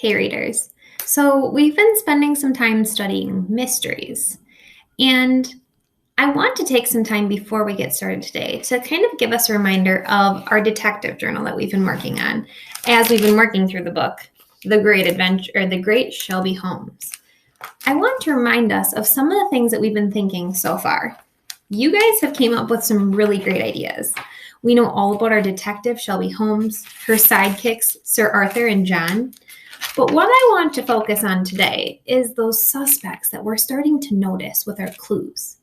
Hey readers. So we've been spending some time studying mysteries, and I want to take some time before we get started today to kind of give us a reminder of our detective journal that we've been working on as we've been working through the book, The Great Adventure, or The Great Shelby Holmes. I want to remind us of some of the things that we've been thinking so far. You guys have came up with some really great ideas. We know all about our detective, Shelby Holmes, her sidekicks, Sir Arthur and John. But what I want to focus on today is those suspects that we're starting to notice with our clues.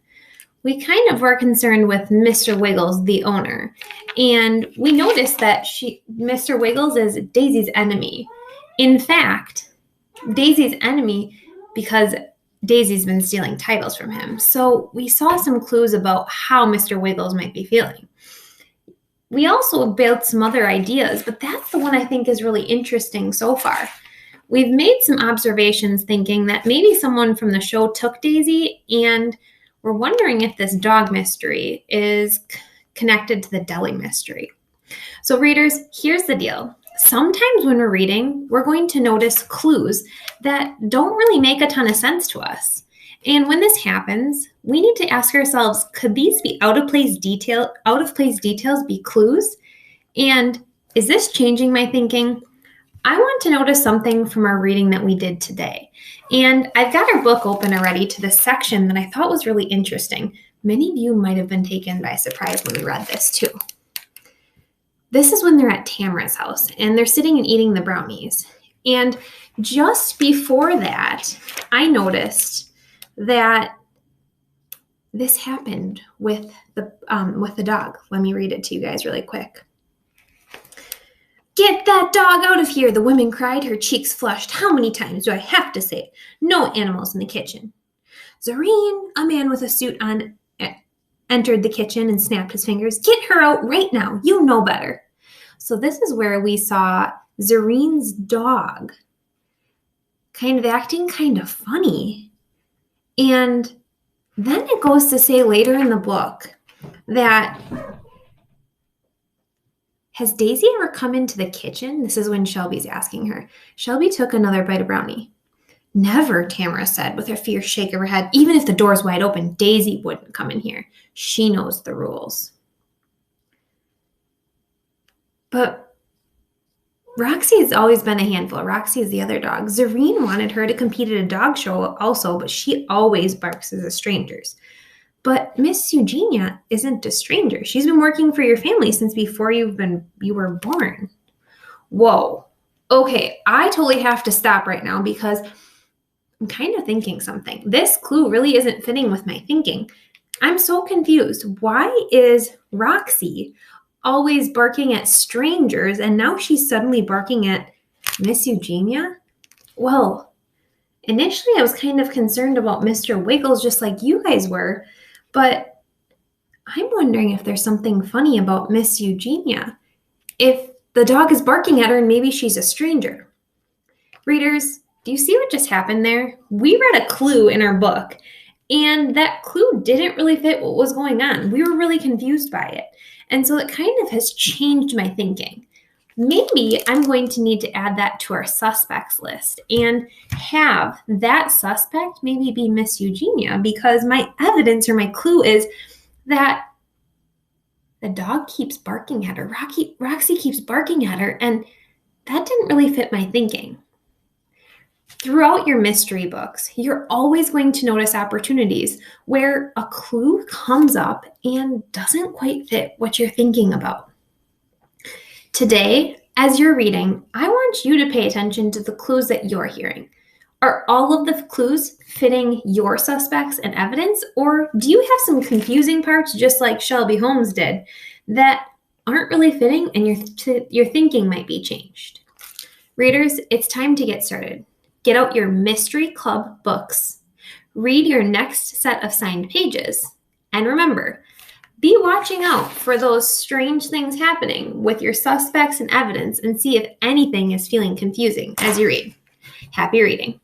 We kind of were concerned with Mr. Wiggles, the owner, and we noticed that Mr. Wiggles is Daisy's enemy. In fact, Daisy's enemy because Daisy's been stealing titles from him. So we saw some clues about how Mr. Wiggles might be feeling. We also built some other ideas, but that's the one I think is really interesting so far. We've made some observations thinking that maybe someone from the show took Daisy, and we're wondering if this dog mystery is connected to the deli mystery. So readers, here's the deal. Sometimes when we're reading, we're going to notice clues that don't really make a ton of sense to us. And when this happens, we need to ask ourselves, could these be out of place details be clues? And is this changing my thinking? I want to notice something from our reading that we did today. And I've got our book open already to this section that I thought was really interesting. Many of you might have been taken by surprise when we read this too. This is when they're at Tamara's house and they're sitting and eating the brownies. And just before that, I noticed that this happened with the dog. Let me read it to you guys really quick. "Get that dog out of here," the woman cried, her cheeks flushed. "How many times do I have to say it? No animals in the kitchen." Zareen, a man with a suit on, entered the kitchen and snapped his fingers. "Get her out right now. You know better." So this is where we saw Zareen's dog kind of acting kind of funny. And then it goes to say later in the book that, has Daisy ever come into the kitchen? This is when Shelby's asking her. Shelby took another bite of brownie. "Never," Tamara said with her fierce shake of her head. "Even if the door's wide open, Daisy wouldn't come in here. She knows the rules." But Roxy's always been a handful. Roxy is the other dog. Zareen wanted her to compete at a dog show also, but she always barks at the strangers. But Miss Eugenia isn't a stranger. She's been working for your family since before you were born. Whoa. Okay, I totally have to stop right now because I'm kind of thinking something. This clue really isn't fitting with my thinking. I'm so confused. Why is Roxy always barking at strangers and now she's suddenly barking at Miss Eugenia? Well, initially I was kind of concerned about Mr. Wiggles just like you guys were, but I'm wondering if there's something funny about Miss Eugenia. If the dog is barking at her and maybe she's a stranger. Readers, do you see what just happened there? We read a clue in our book, and that clue didn't really fit what was going on. We were really confused by it. And so it kind of has changed my thinking. Maybe I'm going to need to add that to our suspects list and have that suspect maybe be Miss Eugenia, because my evidence or my clue is that the dog keeps barking at her. Roxy keeps barking at her, and that didn't really fit my thinking. Throughout your mystery books, you're always going to notice opportunities where a clue comes up and doesn't quite fit what you're thinking about. Today, as you're reading, I want you to pay attention to the clues that you're hearing. Are all of the clues fitting your suspects and evidence, or do you have some confusing parts just like Shelby Holmes did that aren't really fitting and your thinking might be changed? Readers, it's time to get started. Get out your Mystery Club books. Read your next set of signed pages. And remember, be watching out for those strange things happening with your suspects and evidence and see if anything is feeling confusing as you read. Happy reading.